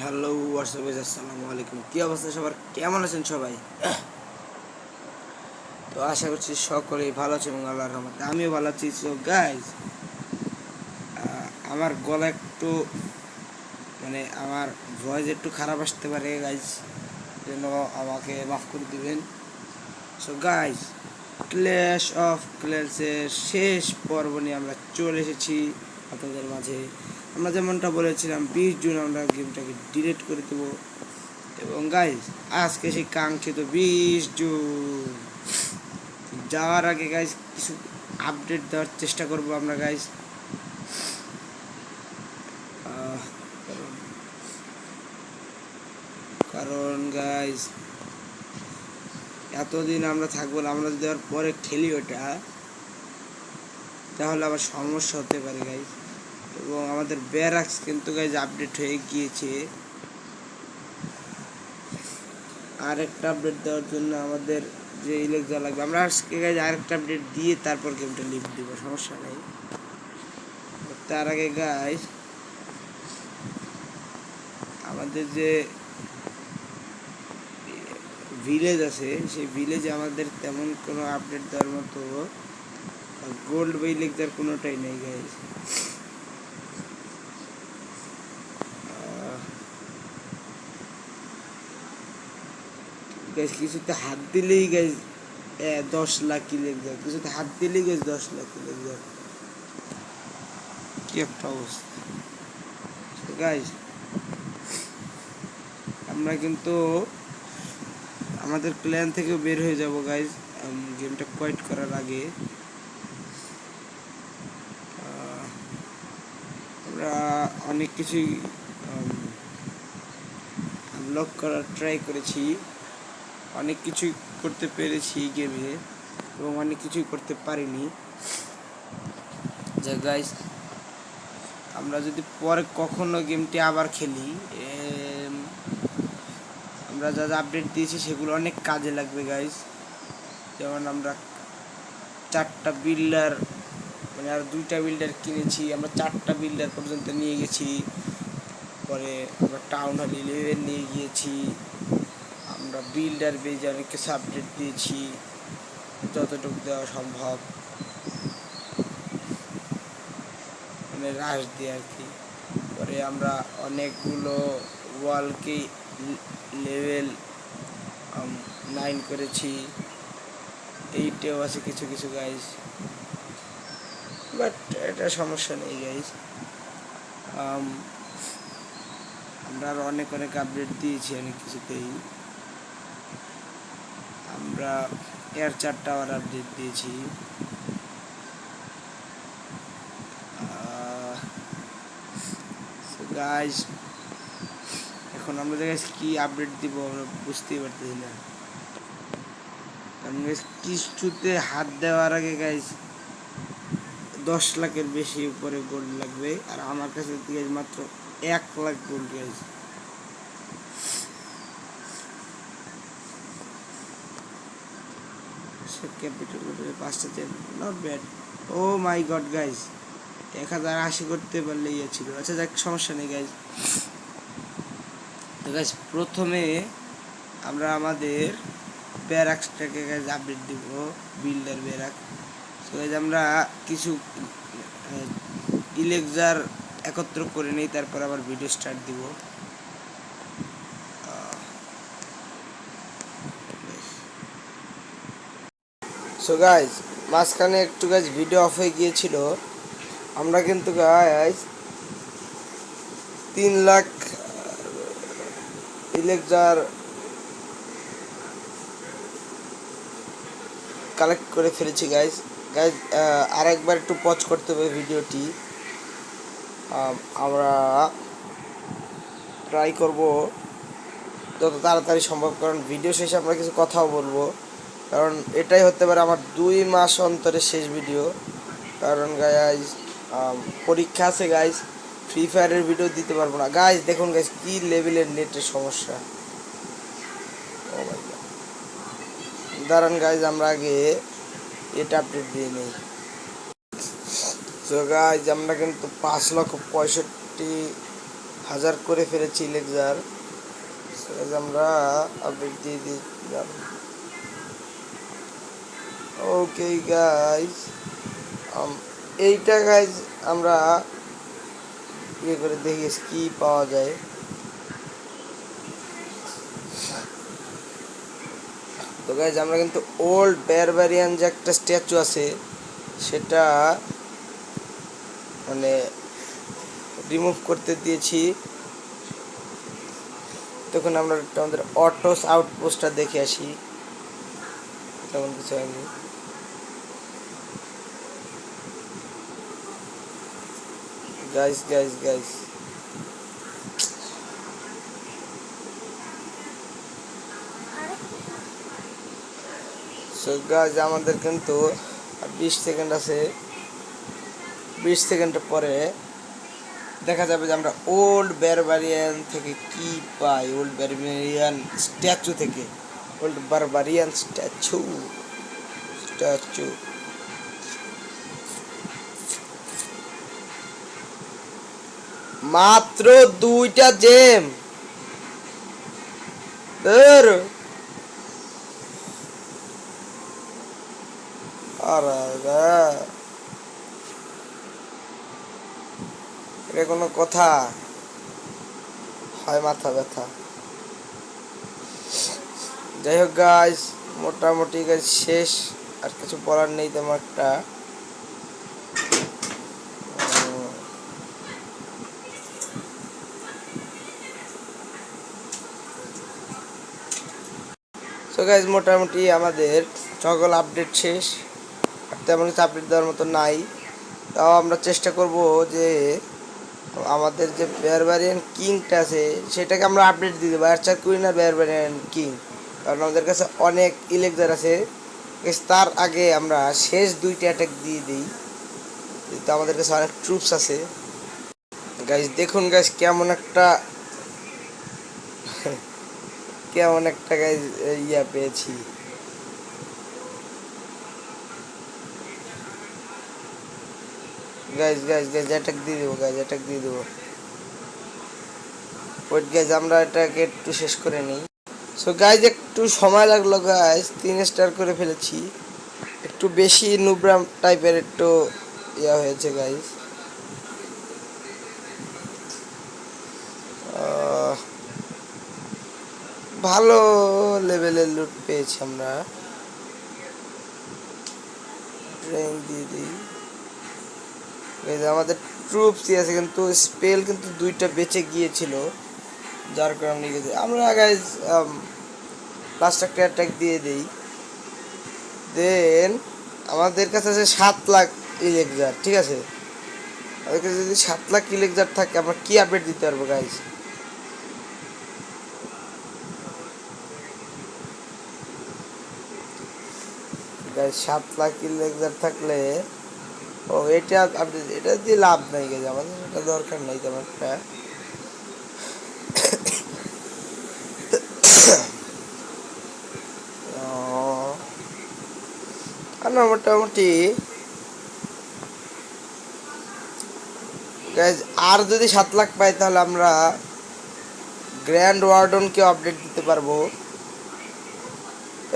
Hello WhatsApp আসসালামু আলাইকুম। কী অবস্থা সবার, কেমন আছেন সবাই? তো আশা করছি সকলেই ভালো আছে এবং আল্লাহর রহমতে আমিও ভালো আছি। সো গাইজ, আমার গলা একটু আমার ভয়েস একটু খারাপ আসতে পারে গাইজ, যেন আমাকে মাফ করে দিবেন। সো গাইজ, ক্ল্যাশ অফ ক্ল্যান্সের শেষ পর্ব নিয়ে আমরা চলে এসেছি আপনাদের মাঝে। আমরা যেমনটা বলেছিলাম 20 জুন আমরা গেমটাকে ডিলিট করে দেবো। এবং গাইজ, আজকে সেই কাঙ্ক্ষিত 20 জুন যাওয়ার আগে গাইজ কিছু আপডেট দেওয়ার চেষ্টা করব আমরা গাইজ। কারণ গাইজ, এতদিন আমরা থাকবো না, আমরা যদি আর পরে খেলি ওটা, তাহলে আবার সমস্যা হতে পারে গাইজ। এবং আমাদের ব্যারাক্স কিন্তু গাইজ আপডেট হয়ে গিয়েছে। আর একটা আপডেট দেওয়ার জন্য আমাদের যে ইলেকজা লাগবে, আমরা আজকে গাইজ আরেকটা আপডেট দিয়ে তারপর গেমটা লিভ দিব, সমস্যা নেই। তার আগে গাইজ, আমাদের যে ভিলেজ আছে সেই ভিলেজে আমাদের তেমন কোনো আপডেট দেওয়ার মতো গোল্ড বা ইলেকজার কোনোটাই নেই গাইজ। গাইজ কিছুতে হাত দিলেই গাইজ 10 লাখ ইলেকজার, কিছুতে হাত দিলেই গাইজ 10 লাখ ইলেকজার, কি একটা অবস্থা গাইজ। আমরা কিন্তু আমাদের প্ল্যান থেকেও বের হয়ে যাব গাইজ গেমটা কোয়াইট করার আগে। আমরা অনেক কিছুই আনলক করার ট্রাই করেছি, অনেক কিছুই করতে পেরেছি গেমে, এবং অনেক কিছুই করতে পারিনি। যা গাইজ, আমরা যদি পরে কখনো গেমটি আবার খেলি, আমরা যা যা আপডেট দিয়েছি সেগুলো অনেক কাজে লাগবে গাইজ। যেমন আমরা 4টা বিল্ডার, আর 2টা বিল্ডার কিনেছি, আমরা 4টা বিল্ডার পর্যন্ত নিয়ে গেছি। পরে আমরা টাউন হল 11 নিয়ে গিয়েছি। আমরা বিল্ডার বেজে অনেক কিছু আপডেট দিয়েছি, যতটুকু দেওয়া সম্ভব, রাশ দিয়ে আর কি। পরে আমরা অনেকগুলো ওয়ালকে লেভেল 9 করেছি, 8এও আছে কিছু কিছু গাইজ, বাট এটা সমস্যা নেই গাইজ। আমরা আরও অনেক অনেক আপডেট দিয়েছি অনেক কিছুতেই। আমরা এয়ার 4 টাওয়ার আপডেট দিয়েছি। গাইজ, এখন আমরা গাইজ কি আপডেট দিব আমরা বুঝতেই পারতেছি না। কারণ গাইজ কিছুতে হাত দেওয়ার আগে গাইজ 10 লাখের বেশি উপরে গোল্ড লাগবে, আর আমার কাছে গাইজ মাত্র 1 লাখ গোল্ড গাইজ। ক্যাপিটাল 5টা chain, not bad. Oh my god guys, 1080 করতে পারলে ইয়ে ছিল। আচ্ছা যাক, সমস্যা নেই গাইজ। তো গাইজ, প্রথমে আমরা আমাদের ব্যারাকসটাকে গাইজ আপডেট দিব, বিল্ডার ব্যারাক। তো গাইজ আমরা কিছু ইলেকজার একত্র করে নেই, তারপর আবার ভিডিও স্টার্ট দিব। সো গাইজ, মাঝখানে একটু গাইজ ভিডিও অফ হয়ে গিয়েছিল। আমরা কিন্তু গাইজ 3 লাখ ইলেকজার কালেক্ট করে ফেলেছি গাইজ। গাইজ, আরেকবার একটু পজ করতে হবে ভিডিওটি। আমরা ট্রাই করব যত তাড়াতাড়ি সম্ভব, কারণ ভিডিও শেষে আমরা কিছু কথাও বলবো। কারণ এটাই হতে পারে আমার 2 মাস অন্তরে শেষ ভিডিও। কারণ গাইজ, পরীক্ষা আছে গাইজ, ফ্রি ফায়ারের ভিডিও দিতে পারবো না গাইজ। দেখুন গাইজ, কী লেভেলের নেটের সমস্যা। ও ভাই, দাঁড়ান গাইজ, আমরা আগে এটা আপডেট দিয়ে নেই। তো গাইজ, আমরা কিন্তু 5,65,000 1000 করে ফেলেছি লেকজার। আমরা আপডেট দিয়ে দিলাম। ওকে গাইজ, এইটা গাইজ আমরা ইয়ে করে দেখি কি পাওয়া যায়। তো গাইজ আমরা কিন্তু ওল্ড বারবারিয়ান যে একটা স্ট্যাচু আছে সেটা মানে রিমুভ করতে দিয়েছি। তখন আমরা আমাদের অটোস আউটপোস্টটা দেখে আসি, তেমন কিছু হয়নি। Guys guys guys so guys আমাদের কিন্তু 20 সেকেন্ড আছে। 20 সেকেন্ডের পরে দেখা যাবে যে আমরা ওল্ড বারবারিয়ান থেকে কি পাই। ওল্ড বারবারিয়ান স্ট্যাচু থেকে, ওল্ড বারবারিয়ান স্ট্যাচু স্ট্যাচু মাত্র 2টা জেম। এটা কোনো কথা হয়? মাথা ব্যথা। যাই হোক গাইস, মোটামুটি গাইস শেষ, আর কিছু বলার নেই তেমন একটা। সো গাইস মোটামুটি আমাদের সকল আপডেট শেষ, আর তেমন কিছু আপডেট দেওয়ার মতো নাই। তাও আমরা চেষ্টা করব যে আমাদের যে বারবারিয়ান কিংটা আছে সেটাকে আমরা আপডেট দিয়ে দেবো, আর্চার কুইন আর বারবারিয়ান কিং। কারণ আমাদের কাছে অনেক ইলেকজার আছে। তার আগে আমরা শেষ 2টা অ্যাটাক দিয়ে দিই, তো আমাদের কাছে অনেক ট্রুপস আছে। গাইস দেখুন গাইস কেমন একটা কেমন একটা গাইস ইয়া পেয়েছি। গাইস গাইস গাইস অ্যাটাক দিয়ে দেবো, গাইস অ্যাটাক দিয়ে দেবো। ওয়েট গাইস আমরা এটাকে একটু শেষ করে নিই। সো গাইস একটু সময় লাগলো গাইস, 3 স্টার করে ফেলেছি। একটু বেশি নুব্রা টাইপের একটু ইয়া হয়েছে গাইস। ভালো লেভেলের লুট পেয়েছি আমরা। ট্রেন দিয়ে দিই। আমাদের ট্রুপসই আছে কিন্তু স্পেল কিন্তু 2টা বেঁচে গিয়েছিল, যার কারণে আমরা গাইজ লাস্ট একটা অ্যাটাক দিয়ে দিই। দেন আমাদের কাছে আছে 7 লাখ ইলেকজার, ঠিক আছে? আমাদের কাছে যদি 7 লাখ ইলেকজার থাকে আমরা কি আপডেট দিতে পারবো গাইজ? গাইজ 7 লাখ ইলেকজার থাকলে এটা আপডেট, এটা দিয়ে লাভ নাই গাইজ, আমাদের এটা দরকার নেই তেমন একটা। মোটামুটি গাইজ আর যদি 7 লাখ পাই তাহলে আমরা গ্র্যান্ড ওয়ার্ডনকে আপডেট দিতে পারবো।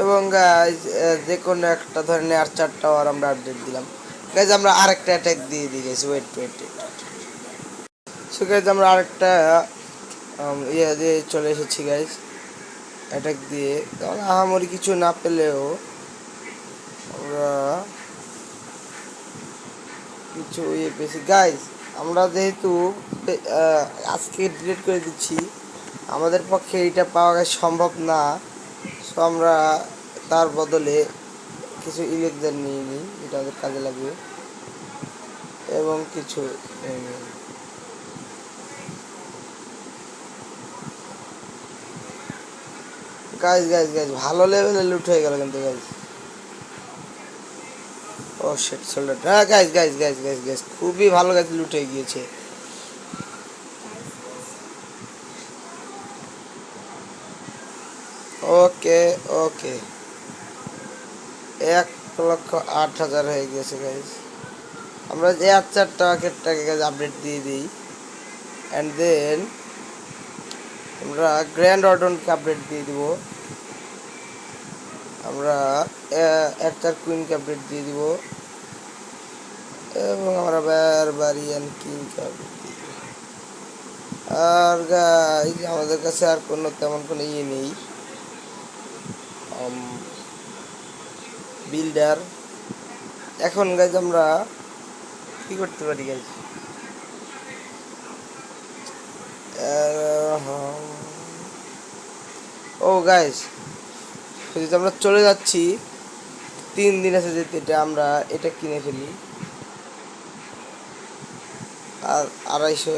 এবং গাইজ যে কোনো একটা ধরনের আর্চার টাওয়ার আমরা আপডেট দিলাম। গাইজ আমরা আরেকটা অ্যাটাক দিয়ে দিই guys, wait wait. So guys আমরা আরেকটা ইয়ে দিয়ে চলে এসেছি গাইজ, অ্যাটাক দিয়ে। কারণ আহামরি কিছু না পেলেও আমরা কিছু ইয়ে পেয়েছি গাইজ। আমরা যেহেতু আজকে ডিলিট করে দিচ্ছি, আমাদের পক্ষে এটা পাওয়া সম্ভব না। সো আমরা তার বদলে কিছু ইলেকজার নিয়ে নিই, যেটা আমাদের কাজে লাগবে, এবং কিছু গাইজ গাইজ গাইজ ভালো লেভেলে লুট হয়ে গেল কিন্তু গাইজ। ও শিট সোল্ডার, হ্যাঁ guys guys guys guys guys খুবই ভালো গাইজ লুট হয়ে গিয়েছে। ওকে ওকে 1,08,000 হয়ে গেছে গাইজ। আমরা যে 4 টাকাকে গাইজ আপডেট দিয়ে দিই। অ্যান্ড দেন আমরা গ্র্যান্ড অর্ডনকে আপডেট দিয়ে দিব, আমরা অ্যাটার কুইনকে আপডেট দিয়ে দিব, এবং আমরা বারবারিয়ান কিংকে আপডেট দিয়ে দিব। আর গাইজ আমাদের কাছে আর কোনো তেমন কোনো ইয়ে নেই বিল্ডার। এখন গাইজ আমরা কি করতে পারি গাইজ, ও গাইজ যদি আমরা চলে যাচ্ছি 3 দিন আছে যেতে, এটা আমরা এটা কিনে ফেলি আর 250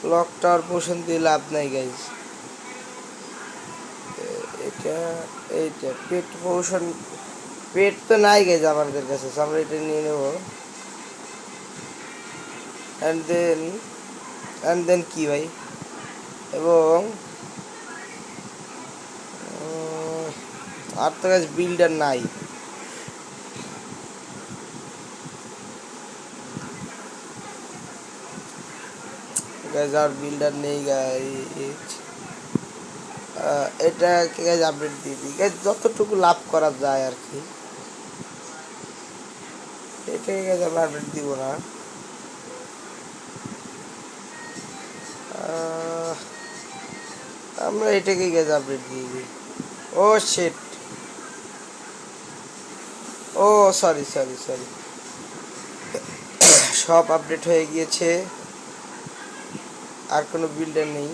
ক্লক টাওয়ার পোষণ দিয়ে লাভ নাই গাইজ। এটা এইটা পেট পোষণ, পেট তো নাই গাইজ আমাদের কাছে, আমরা এটা নিয়ে নেব। অ্যান্ড দেন কি ভাই, এবং আর তো গাইজ বিল্ডার নাই। গাইজ আর বিল্ডার নেই গাইজ, এটাকে গাইজ আপডেট দিয়ে দিই গাইজ, যতটুকু লাভ করা যায় আর কি। এটাকে গাইজ আমরা আপডেট দিব না, আমরা এটাকে গাইজ আপডেট দিয়ে দিই। ও শিট, ও সরি সরি সরি, সব আপডেট হয়ে গিয়েছে, আর কোনো বিল্ডার নেই।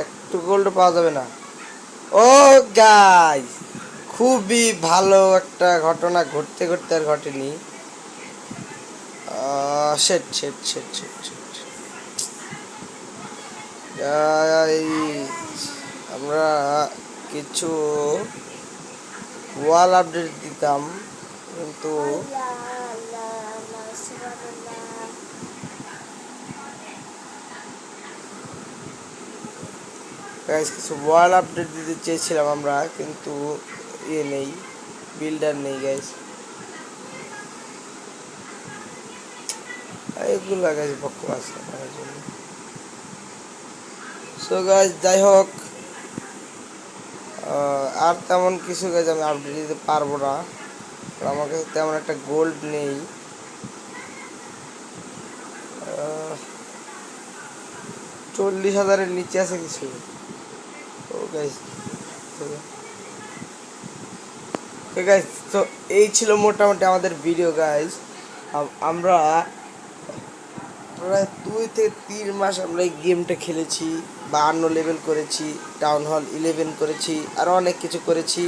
একটু গোল্ড পাওয়া যাবে না। ও গাইস খুবই ভালো একটা ঘটনা ঘটতে ঘটতে আর ঘটেনি। শেট শেট শেট শেট শেট, আমরা কিছু ওয়াল আপডেট দিতাম, কিন্তু গাইস কিছু ওয়াল আপডেট দিতে চেয়েছিলাম আমরা, কিন্তু ইয়ে নেই, বিল্ডার নেই গাইস। এগুলো গাইস পক্ষ আছে আমার জন্য। সো গাইস যাই হোক, আর তেমন কিছু গাইস আমি আপডেট দিতে পারবো না, আমার কাছে তেমন একটা গোল্ড নেই। 40,000-এর নিচে আছে কিছু। ও গাইস গাইস তো এই ছিল মোটামুটি আমাদের ভিডিও গাইস। আমরা প্রায় 2 থেকে 3 মাস আমরা এই গেমটা খেলেছি, 52 লেভেল করেছি, টাউন হল 11 করেছি, আরও অনেক কিছু করেছি,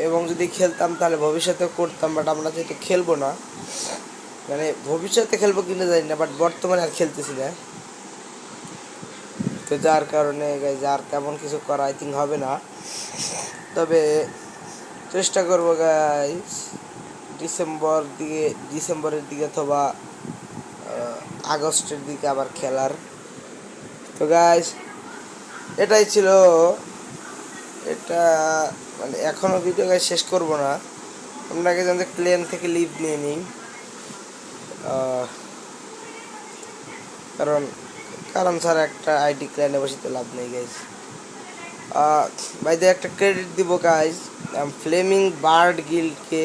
এবং যদি খেলতাম তাহলে ভবিষ্যতেও করতাম, বাট আমরা যেহেতু খেলবো না, মানে ভবিষ্যতে খেলবো কিনা জানি না, বাট বর্তমানে আর খেলতেছি না, তো যার কারণে গাইজ আর তেমন কিছু করা আই থিঙ্ক হবে না। তবে চেষ্টা করবো গাইজ ডিসেম্বরের দিকে অথবা আগস্টের দিকে আবার খেলার। তো গাইজ এটাই ছিল, এটা মানে এখনও ভিডিও গাইজ শেষ করব না, আমরা আগে জানতে প্লেন থেকে লিভ নিয়ে নিই, কারণ ছাড়া একটা আইডি ক্ল্যানে বসে লাভ নেই গাইজ। বাইরে একটা ক্রেডিট দিব গাইজ ফ্লেমিং বার্ড গিল্ডকে,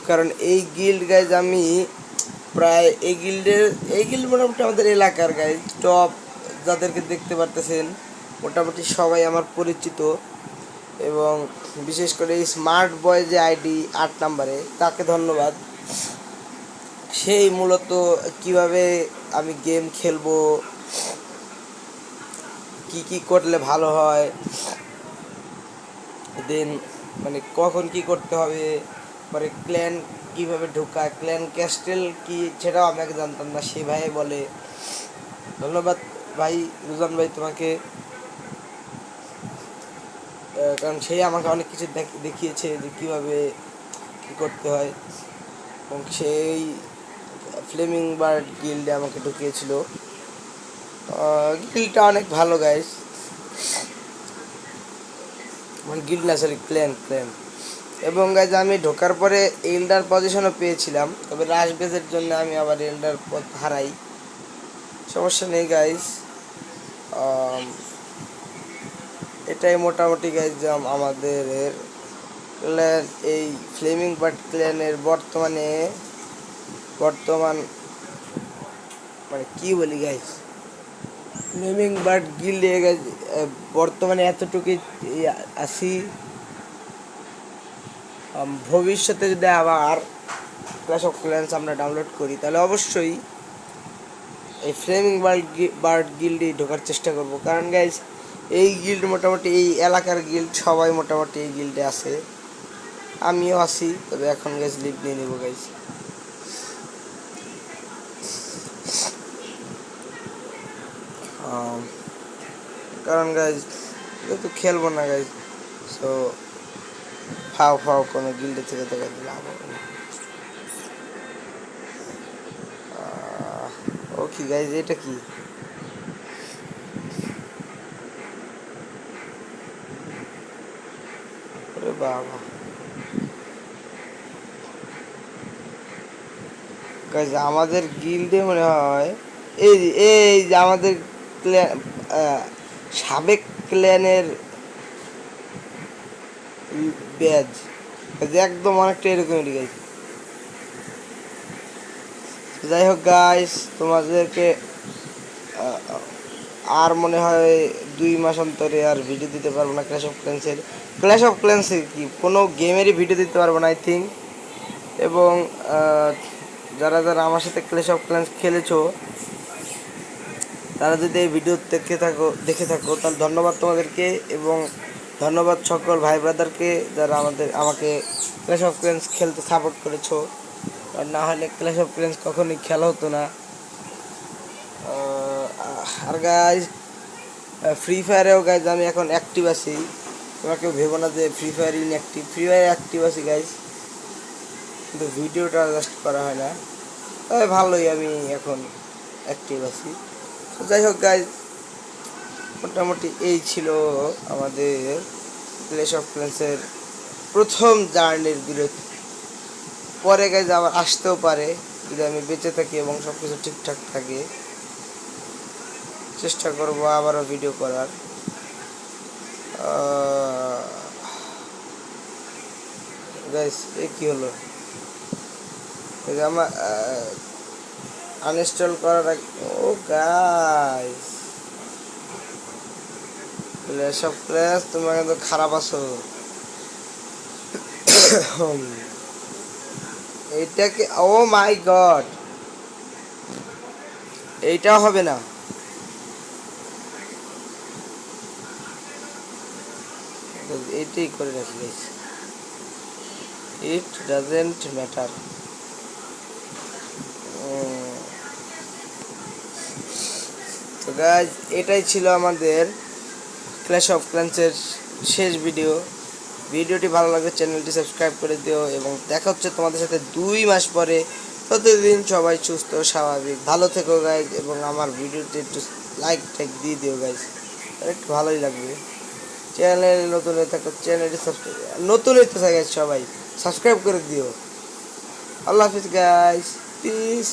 কারণ এই গিল্ড গাইজ আমি প্রায় এই গিল্ড মোটামুটি আমাদের এলাকার গাইজ টপ, যাদেরকে দেখতে পারতেছেন মোটামুটি সবাই আমার পরিচিত, এবং বিশেষ করে এই স্মার্ট বয় যে আইডি 8 নম্বরে, তাকে ধন্যবাদ। সেই মূলত কিভাবে আমি গেম খেলবো, কি করলে ভালো হয়, দেন মানে কখন কি করতে হবে, পরে ক্ল্যান কিভাবে ঢোকায়, ক্ল্যান ক্যাস্টেল কি সেটাও আমি আগে জানতাম না, সে ভাই বলে। ধন্যবাদ ভাই রুজান ভাই তোমাকে, কারণ সেই আমাকে অনেক কিছু দেখিয়েছে যে কীভাবে কী করতে হয়, এবং সেই ফ্লেমিং বার্ড গিল্ডে আমাকে ঢুকিয়েছিল। গিল্ডটা অনেক ভালো গাইস, মানে গিল্ড না, সরি, ক্ল্যান। এবং গাইজ আমি ঢোকার পরে এল্ডার পজিশনও পেয়েছিলাম, তবে রাশ বেজের জন্য আমি আবার এল্ডার পদ হারাই। সমস্যা নেই গাইজ, এটাই মোটামুটি গাইজ আমাদের ক্ল্যান, এই ফ্লেমিং বার্ড ক্ল্যানের বর্তমান মানে কি বলি গাইজ, ফ্লেমিং বার্ড গিল্ডে গাইজ বর্তমানে এতটুকুই আছি। ভবিষ্যতে যদি আবার ক্ল্যাশ অফ ক্ল্যান্স আমরা ডাউনলোড করি তাহলে অবশ্যই এই ফ্লেমিং বার্ড গিল্ডে ঢোকার চেষ্টা করব, কারণ গাইজ এই গিল্ড মোটামুটি এই এলাকার গিল্ড সবাই মোটামুটি এই গিল্ডে আছে, আমিও আছি। তবে এখন গাইজ লিভ নিয়ে নেবো গাইজ। কারণ গাইজ যেহেতু খেলবো না গাইজ, সো ফাও কোনো গিল্ডে থেকে দেখা লাভ হবে না। ও কি গাইজ, এটা কি? ওরে বাবা গাইজ, আমাদের গিল্ডে মনে হয় এই এই যে আমাদের সাবেক ক্ল্যানের ব্যাজ একদম অনেকটা এরকমই গাইজ। যাই হোক গাইজ, তোমাদেরকে আর মনে হয় 2 মাস অন্তরে আর ভিডিও দিতে পারবো না ক্ল্যাশ অফ ক্ল্যান্সের কি কোনো গেমেরই ভিডিও দিতে পারবো না আই থিঙ্ক। এবং যারা আমার সাথে ক্ল্যাশ অফ ক্ল্যান্স খেলেছো তারা যদি এই ভিডিও দেখে থাকো তাহলে ধন্যবাদ তোমাদেরকে, এবং ধন্যবাদ সকল ভাই ব্রাদারকে যারা আমাকে ক্ল্যাশ অফ ক্ল্যান্স খেলতে সাপোর্ট করেছো। আর না হলে ক্ল্যাশ অফ ক্ল্যান্স কখনোই খেলা হতো না। আর গাইজ ফ্রি ফায়ারেও গাইজ আমি এখন অ্যাক্টিভ আছি, তোমরা কেউ ভেবো না যে free fire inactive, free fire active আছি গাইজ, কিন্তু ভিডিওটা জাস্ট করা হয় না। তবে ভালোই আমি এখন অ্যাক্টিভ আছি। তো যাই হোক গাইজ, মোটামুটি এই ছিল আমাদের ক্ল্যাশ অফ ক্ল্যান্সের প্রথম জার্নির বিরতি। পরে গাইজ আবার আসতেও পারে যদি আমি বেঁচে থাকি এবং সব কিছু ঠিকঠাক থাকে, চেষ্টা করবো আবারও ভিডিও করার। গাইজ এ কি হলো, আমার আনইনস্টল করার আগে, ও গাইজ ক্ল্যাশ অফ ক্ল্যান্স তোমরা কিন্তু খারাপ আছো। এইটাকে, ও মাই গড, এইটাও হবে না। এইটাই করে রাখি গাইজ, ইট ডাজেন্ট ম্যাটার। তো গাইজ এটাই ছিল আমাদের ক্ল্যাশ অফ ক্ল্যান্সের শেষ ভিডিওটি ভালো লাগলে চ্যানেলটি সাবস্ক্রাইব করে দিও, এবং দেখা হচ্ছে তোমাদের সাথে 2 মাস পরে। প্রতিদিন সবাই সুস্থ স্বাভাবিক ভালো থেকো গাইজ, এবং আমার ভিডিওতে একটু লাইক দিয়ে দিও গাইজ, একটু ভালোই লাগবে। চ্যানেলে নতুন হয়ে থাকো, চ্যানেলটি নতুন হইতে চাই গাইজ, সবাই সাবস্ক্রাইব করে দিও। আল্লাহ হাফিজ গাইজ, পিস।